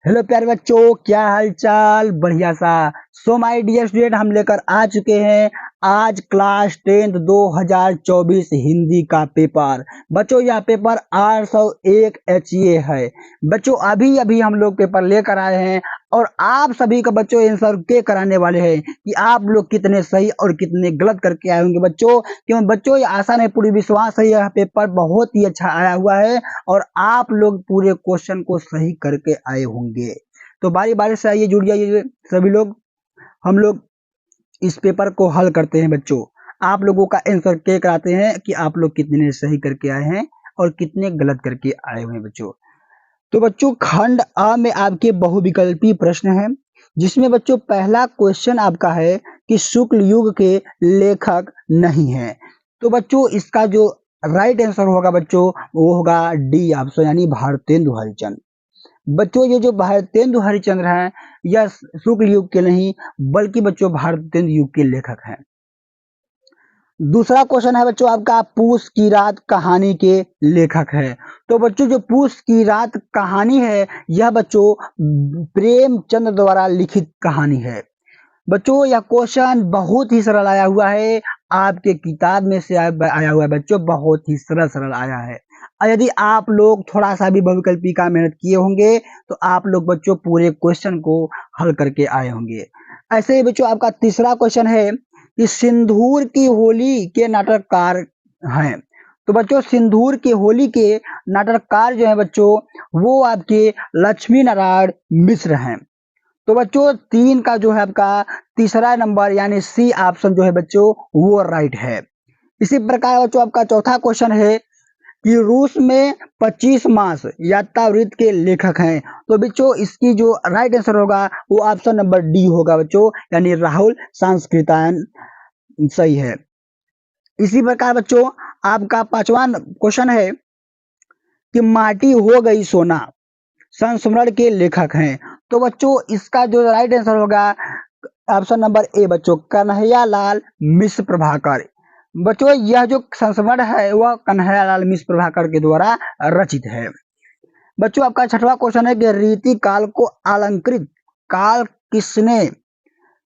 Hello प्यारे बच्चों, क्या हाल चाल। बढ़िया सा। सो माय डियर स्टूडेंट, हम लेकर आ चुके हैं आज क्लास 10th 2024 हिंदी का पेपर। बच्चों यह पेपर 801 HA है। बच्चों अभी अभी हम लोग पेपर लेकर आए हैं और आप सभी का बच्चों आंसर के कराने वाले हैं कि आप लोग कितने सही और कितने गलत करके आए होंगे बच्चों। क्यों बच्चों, ये आशा नहीं पूरी विश्वास है, यह पेपर बहुत ही अच्छा आया हुआ है और आप लोग पूरे क्वेश्चन को सही करके आए होंगे। तो बारी बारी से आइए, जुड़ जाइए सभी लोग। हम लोग इस पेपर को हल करते हैं बच्चों। आप लोगों का आंसर के कराते हैं कि आप लोग कितने सही करके आए हैं और कितने गलत करके आए हुए हैं बच्चों। तो बच्चों खंड अ में आपके बहुविकल्पी प्रश्न हैं, जिसमें बच्चों पहला क्वेश्चन आपका है कि शुक्ल युग के लेखक नहीं है। तो बच्चों इसका जो राइट आंसर होगा बच्चों वो होगा डी ऑप्शन, यानी भारतेंदु हरिश्चंद्र। बच्चों ये जो भारतेंदु हरिश्चंद्र हैं यह शुक्ल युग के नहीं बल्कि बच्चों भारतेंदु युग के लेखक हैं। दूसरा क्वेश्चन है बच्चों आपका, पूस की रात कहानी के लेखक है। तो बच्चों जो पूस की रात कहानी है यह बच्चों प्रेमचंद द्वारा लिखित कहानी है। बच्चों यह क्वेश्चन बहुत ही सरल आया हुआ है, आपके किताब में से आया हुआ है बच्चों, बहुत ही सरल सरल आया है। और यदि आप लोग थोड़ा सा भी बहुविकल्पी का मेहनत किए होंगे तो आप लोग बच्चों पूरे क्वेश्चन को हल करके आए होंगे। ऐसे ही बच्चों आपका तीसरा क्वेश्चन है कि सिंदूर की होली के नाटककार हैं। तो बच्चों सिंदूर की होली के नाटककार जो है बच्चों वो आपके लक्ष्मी नारायण मिश्र हैं। तो बच्चों 3 का जो है आपका तीसरा नंबर यानी सी ऑप्शन जो है बच्चों वो राइट है। इसी प्रकार बच्चों आपका चौथा क्वेश्चन है कि रूस में 25 मास यात्रावृत्त के लेखक हैं। तो बच्चों इसकी जो राइट आंसर होगा वो ऑप्शन नंबर डी होगा बच्चों, यानी राहुल सांस्कृतायन सही है। इसी प्रकार बच्चों आपका पांचवा क्वेश्चन है कि माटी हो गई सोना संस्मरण के लेखक हैं। तो बच्चों इसका जो राइट आंसर होगा ऑप्शन नंबर ए बच्चों, कन्हैया लाल मिश्र प्रभाकर। बच्चों यह जो संस्मरण है वह कन्हैया लाल मिश्र प्रभाकर के द्वारा रचित है। बच्चों आपका छठवां क्वेश्चन है कि रीति काल को अलंकृत काल किसने,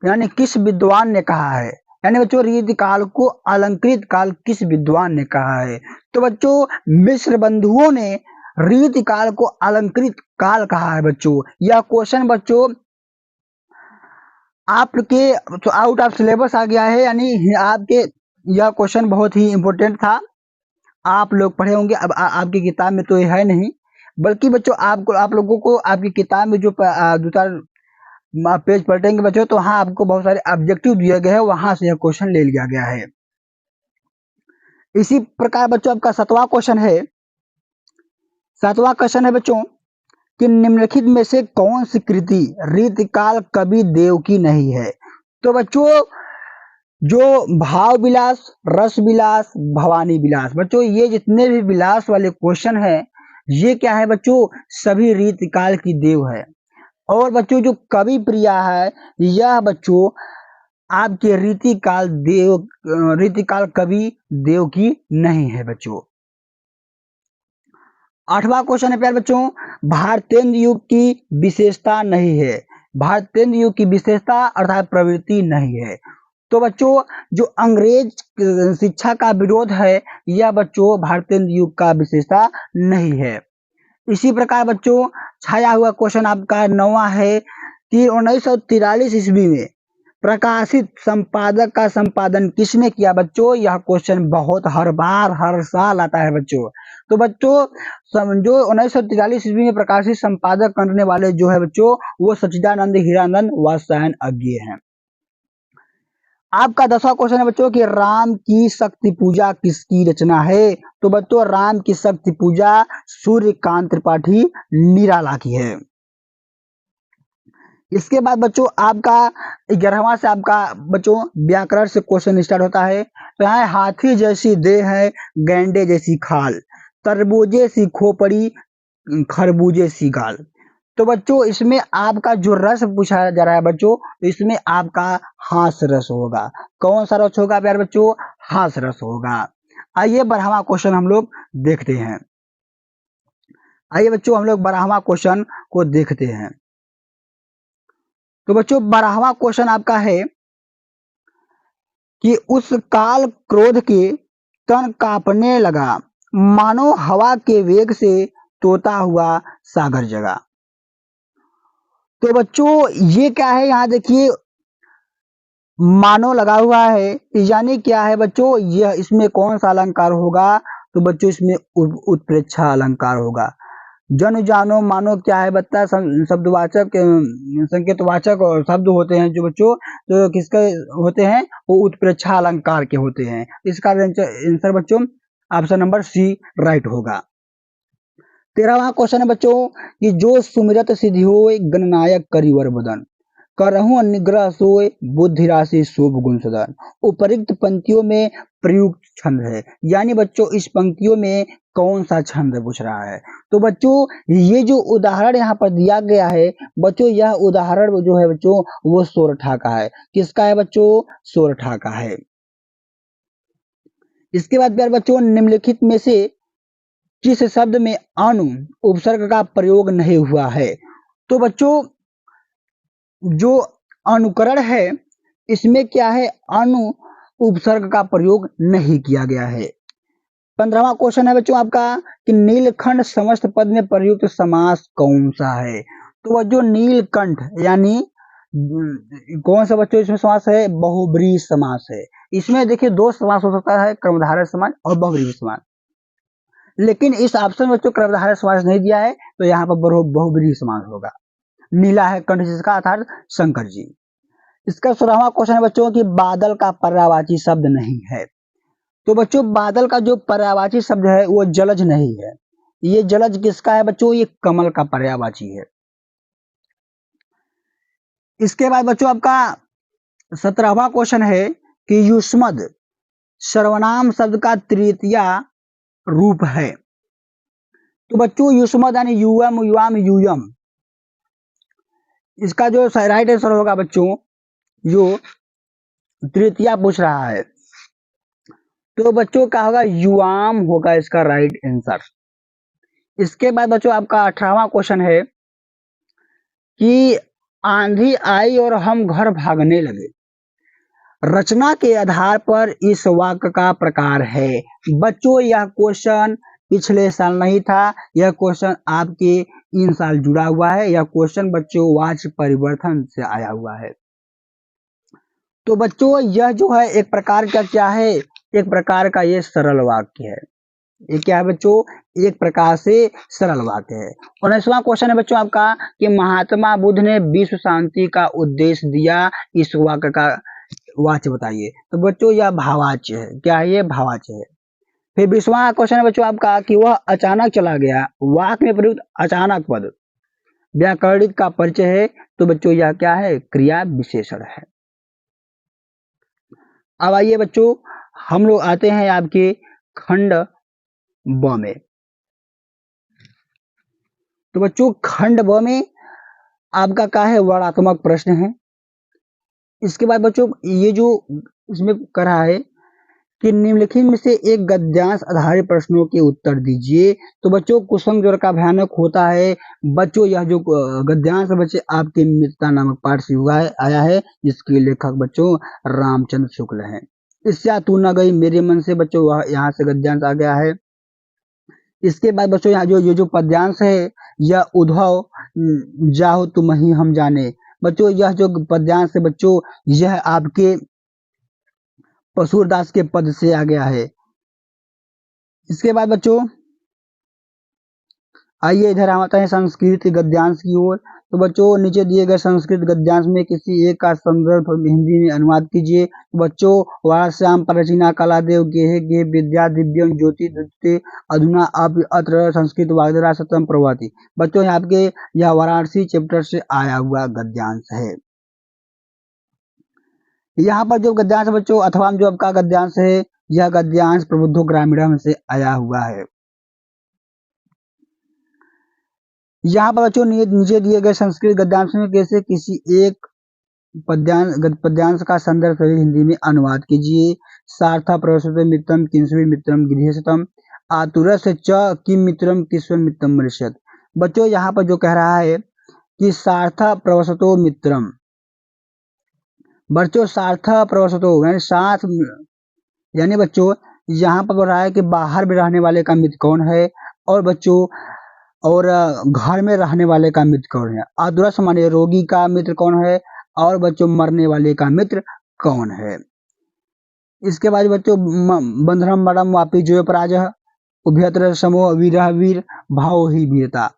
यानी किस विद्वान ने कहा है। यानी बच्चों रीति काल को अलंकृत काल किस विद्वान ने कहा है। तो बच्चों मिश्र बंधुओं ने रीति काल को अलंकृत काल कहा है बच्चों। यह क्वेश्चन बच्चों आपके तो आउट ऑफ सिलेबस आ गया है, यानी आपके यह क्वेश्चन बहुत ही इंपॉर्टेंट था, आप लोग पढ़े होंगे। अब आपकी किताब में तो ये है नहीं, बल्कि बच्चों आप लोगों को आपकी किताब में जो दो चार पेज पलटेंगे बच्चों तो वहाँ आपको बहुत सारे ऑब्जेक्टिव दिए गए हैं, वहां से यह क्वेश्चन ले लिया गया है। इसी प्रकार बच्चों आपका सातवां क्वेश्चन है बच्चों कि निम्नलिखित में से कौन सी कृति रीतिकाल कवि देव की नहीं है। तो बच्चों जो भाव विलास, रस विलास, भवानी विलास, बच्चों ये जितने भी विलास वाले क्वेश्चन हैं ये क्या है बच्चों, सभी रीतिकाल की देव है। और बच्चों जो कवि प्रिया है यह बच्चों आपके रीतिकाल कवि देव की नहीं है बच्चों। आठवां क्वेश्चन है प्यारे बच्चों, भारतेंदु युग की विशेषता नहीं है। भारतेंदु युग की विशेषता अर्थात प्रवृत्ति नहीं है। तो बच्चों जो अंग्रेज शिक्षा का विरोध है यह बच्चों भारतेंदु युग का विशेषता नहीं है। इसी प्रकार बच्चों छाया हुआ क्वेश्चन आपका 9वां है कि 1943 ईस्वी में प्रकाशित संपादक का संपादन किसने किया। बच्चों यह क्वेश्चन बहुत हर बार हर साल आता है बच्चों। तो बच्चों जो 1943 ईस्वी में प्रकाशित संपादक करने वाले जो है बच्चों वो सच्चिदानंद हीरानंद वात्स्यायन अज्ञेय हैं। आपका 10वां क्वेश्चन है बच्चों कि राम की शक्ति पूजा किसकी रचना है। तो बच्चों राम की शक्ति पूजा सूर्यकांत त्रिपाठी निराला की है। इसके बाद बच्चों आपका 11वां से आपका बच्चों व्याकरण से क्वेश्चन स्टार्ट होता है। तो यहाँ हाथी जैसी देह है, गैंडे जैसी खाल, तरबूजे सी खोपड़ी, खरबूजे सी गाल। तो बच्चों इसमें आपका जो रस पूछा जा रहा है बच्चों, तो इसमें आपका हास रस होगा। कौन सा रस होगा प्यारे बच्चों, हास रस होगा। आइए 12वां क्वेश्चन हम लोग देखते हैं। आइए बच्चों हम लोग 12वां क्वेश्चन को देखते हैं। तो बच्चों 12वां क्वेश्चन आपका है कि उस काल क्रोध के तन कांपने लगा, मानो हवा के वेग से तोता हुआ सागर जगा। तो बच्चों ये क्या है, यहाँ देखिए मानो लगा हुआ है, यानी क्या है बच्चों, यह इसमें कौन सा अलंकार होगा? तो बच्चों इसमें उत्प्रेक्षा अलंकार होगा। जन जानो मानो क्या है बता, शब्दवाचक संकेतवाचक और शब्द होते हैं जो बच्चों तो किसके होते हैं, वो उत्प्रेक्षा अलंकार के होते हैं। इसका आंसर बच्चों ऑप्शन नंबर सी राइट होगा। 13वां क्वेश्चन है बच्चों कि जो सुमिरत सिद्धि होय गणनायक करिवर बदन, करहु निग्रह सोय बुद्धि राशि शुभ गुण सदन। उपरिक्त पंक्तियों में प्रयुक्त छंद है, यानी बच्चों इस पंक्तियों में कौन सा छंद पूछ रहा है? तो बच्चों ये जो उदाहरण यहाँ पर दिया गया है बच्चों, यह उदाहरण जो है बच्चों वो सोरठा का है। किसका है बच्चों? सोरठा का है। इसके बाद प्यारे बच्चों निम्नलिखित में से किस शब्द में अनु उपसर्ग का प्रयोग नहीं हुआ है? तो बच्चों जो अनुकरण है इसमें क्या है, अनु उपसर्ग का प्रयोग नहीं किया गया है। 15वां क्वेश्चन है बच्चों आपका कि नीलखंड समस्त पद में प्रयुक्त समास कौन सा है? तो जो नीलकंठ यानी कौन सा बच्चों इसमें समास है? बहुब्रीहि समास है। इसमें देखिए दो समास हो सकता है, कर्मधारय समास और बहुब्रीहि समास, लेकिन इस ऑप्शन में बच्चों कर्मधारय समास नहीं दिया है, तो यहाँ पर बहुब्रीहि समास होगा। नीला है कंठ जिसका अर्थात शंकर जी। इसका 16वां क्वेश्चन है बच्चों कि बादल का पर्यायवाची शब्द नहीं है। तो बच्चों बादल का जो पर्यायवाची शब्द है वो जलज नहीं है। ये जलज किसका है बच्चों? ये कमल का पर्यायवाची है। इसके बाद बच्चों आपका 17वां क्वेश्चन है कि युष्मद सर्वनाम शब्द का तृतीया रूप है। तो बच्चों युष्मद यानी युवम युवाम यूयम, इसका जो राइट आंसर होगा बच्चों, जो तृतीया पूछ रहा है तो बच्चों क्या होगा? युवाम होगा इसका राइट आंसर। इसके बाद बच्चों आपका 18वां क्वेश्चन है कि आंधी आई और हम घर भागने लगे, रचना के आधार पर इस वाक्य का प्रकार है। बच्चों यह क्वेश्चन पिछले साल नहीं था, यह क्वेश्चन आपके इन साल जुड़ा हुआ है। यह क्वेश्चन बच्चों वाच्य परिवर्तन से आया हुआ है। तो बच्चों यह जो है एक प्रकार का क्या है, एक प्रकार का ये सरल वाक्य है। ये क्या है बच्चों? एक प्रकार से सरल वाक्य है। 19वां क्वेश्चन है बच्चों आपका कि महात्मा बुद्ध ने विश्व शांति का उद्देश्य दिया, इस वाक्य का वाच्य बताइए। तो बच्चों यह भावाच्य है। क्या है? ये भावाच्य है। फिर 20वां क्वेश्चन है बच्चों आपका कि वह अचानक चला गया, वाक्य में प्रयुक्त अचानक पद व्याकरणिक का परिचय है। तो बच्चों यह क्या है? क्रिया विशेषण है। अब आइए बच्चों हम लोग आते हैं आपके खंड ब में। तो बच्चों खंड ब में आपका क्या है? वर्णात्मक प्रश्न है। इसके बाद बच्चों ये जो इसमें कर रहा है कि निम्नलिखित में से एक गद्यांश आधारित प्रश्नों के उत्तर दीजिए। तो बच्चों कुसुम ज्वर का भयानक होता है। बच्चों यह जो गद्यांश बच्चे आपके मित्रता नामक पाठ से हुआ है, आया है, जिसके लेखक बच्चों रामचंद्र शुक्ल हैं। इससे तू न गई मेरे मन से, बच्चों यहाँ से गद्यांश आ गया है। इसके बाद बच्चों यहाँ जो ये जो पद्यांश है, यह उद्धव जाहो तुम ही हम जाने। बच्चों यह जो पद्यांश है बच्चों, यह आपके पसूरदास के पद से आ गया है। इसके बाद बच्चों आइए इधर हम आते हैं संस्कृत गद्यांश की ओर। तो बच्चों नीचे दिए गए संस्कृत गद्यांश में किसी एक का संदर्भ हिंदी में अनुवाद कीजिए। तो बच्चों वारश्याम प्राचीना कलादेव गेहे गे विद्या दिव्यम ज्योति दृष्टि अधुना अब अत्र संस्कृत वाग्धरा सतम प्रभाति। बच्चों यहाँ आपके यह वाराणसी चैप्टर से आया हुआ गद्यांश है। यहाँ पर जो गद्यांश बच्चों अथवा जो आपका गद्यांश है, यह गद्यांश प्रबुद्धो ग्रामीणम से आया हुआ है। यहाँ पर बच्चों नीचे दिए गए संस्कृत गद्यांश में कैसे किसी एक पद्यांश का संदर्भ सहित हिंदी में अनुवाद कीजिए। सार्था प्रवसते मित्रम किंसवी मित्रम गृहस्थम आतुरस्य च किम मित्रम किस्वन मित्रम मृष्यत। बच्चों यहाँ पर जो कह रहा है कि सार्था प्रवसतो मित्रम, बच्चों सार्थ प्रवसतो यानी साथ, यानी बच्चों यहाँ पर बोल रहा है कि बाहर में रहने वाले का मित्र कौन है, और बच्चों और घर में रहने वाले का मित्र कौन है। अदुरस माने रोगी का मित्र कौन है, और बच्चों मरने वाले का मित्र कौन है। इसके बाद बच्चों बंधनम मरम वापी जो पराज उभयत्र समो वीर वीर भाव ही वीरता।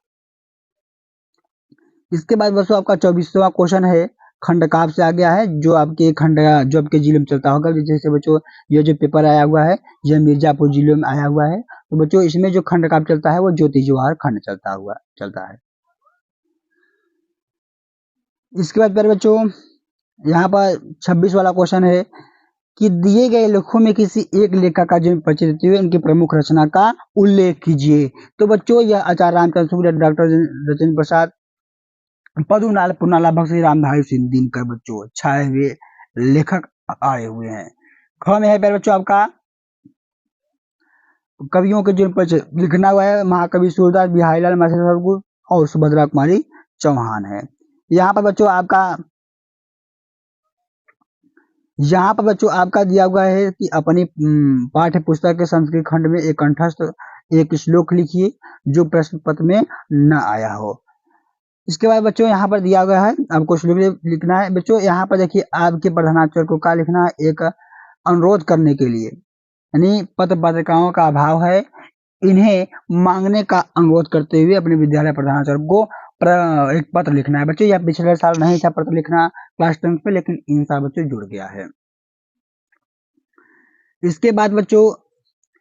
इसके बाद बच्चों आपका 24वां क्वेश्चन है, खंड काव्य से आ गया है, जो आपके जिले में चलता होगा। जैसे बच्चों ये जो पेपर आया हुआ है ये मिर्जापुर जिले में आया हुआ है, तो बच्चों इसमें जो खंड काव्य चलता है वो ज्योति जवाहर खंड चलता है। इसके बाद फिर बच्चों यहाँ पर 26 वाला क्वेश्चन है कि दिए गए लेखों में किसी एक लेखक का जो परिचय देते हुए उनकी प्रमुख रचना का उल्लेख कीजिए। तो बच्चों यह आचार्य रामचंद्र शुक्ल, डॉक्टर राजेंद्र प्रसाद, पदुनाल पुनाला भक्ति रामधारी सिंह दिनकर बच्चों छाए हुए लेखक आए हुए हैं। ख में है प्यारे बच्चों आपका कवियों के जिन पर लिखना हुआ है, महाकवि सूरदास, बिहारीलाल मास्टर और सुभद्रा कुमारी चौहान है। यहाँ पर बच्चों आपका दिया हुआ है कि अपनी पाठ्य पुस्तक के संस्कृत खंड में एक कंठस्थ एक श्लोक लिखिए जो प्रश्न पत्र में न आया हो। इसके बाद बच्चों यहाँ पर दिया गया है आपको श्लोक लिखना है। बच्चों यहाँ पर देखिए आपके प्रधानाचार्य को क्या लिखना है, एक अनुरोध करने के लिए, यानी पत्र पत्रिकाओं का अभाव है, इन्हें मांगने का अनुरोध करते हुए अपने विद्यालय प्रधानाचार्य को एक पत्र लिखना है। बच्चों यह पिछले साल नहीं था पत्र लिखना क्लास 10 पे, लेकिन इन साल बच्चों जुड़ गया है। इसके बाद बच्चों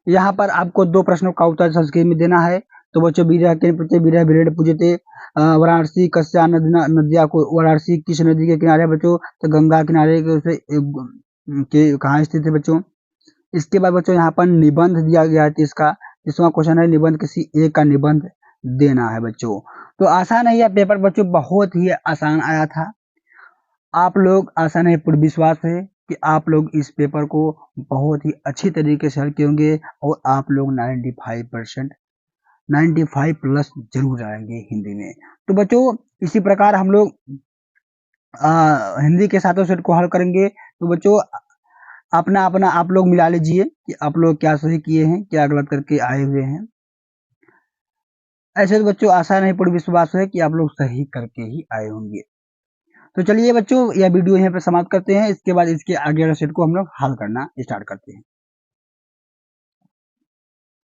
यहाँ पर आपको 2 प्रश्नों का उत्तर संस्कृत में देना है। तो बच्चों विरह के प्रति विरह विरेड पूजते, वाराणसी कस्या नदिया को, वाराणसी किस नदी के किनारे बच्चों, तो गंगा किनारे के कहाँ स्थित है बच्चों। इसके बाद बच्चों यहाँ पर निबंध दिया गया है। इसका 30वां क्वेश्चन है, निबंध किसी एक का निबंध देना है बच्चों। तो आसान है यह पेपर बच्चों, बहुत ही आसान आया था। आप लोग आसान है, पूर्ण विश्वास है कि आप लोग इस पेपर को बहुत ही अच्छी तरीके से हल किए होंगे और आप लोग 95 प्लस जरूर आएंगे हिंदी में। तो बच्चों इसी प्रकार हम लोग हिंदी के साथों सेट को हल करेंगे। तो बच्चों अपना आप लोग मिला लीजिए कि आप लोग क्या सही किए हैं, क्या गलत करके आए हुए हैं। ऐसे तो बच्चों आशा नहीं, पूर्ण विश्वास है कि आप लोग सही करके ही आए होंगे। तो चलिए बच्चों यह वीडियो यहाँ पे समाप्त करते हैं। इसके बाद इसके आगे वाले सेट को हम लोग हल करना स्टार्ट करते हैं।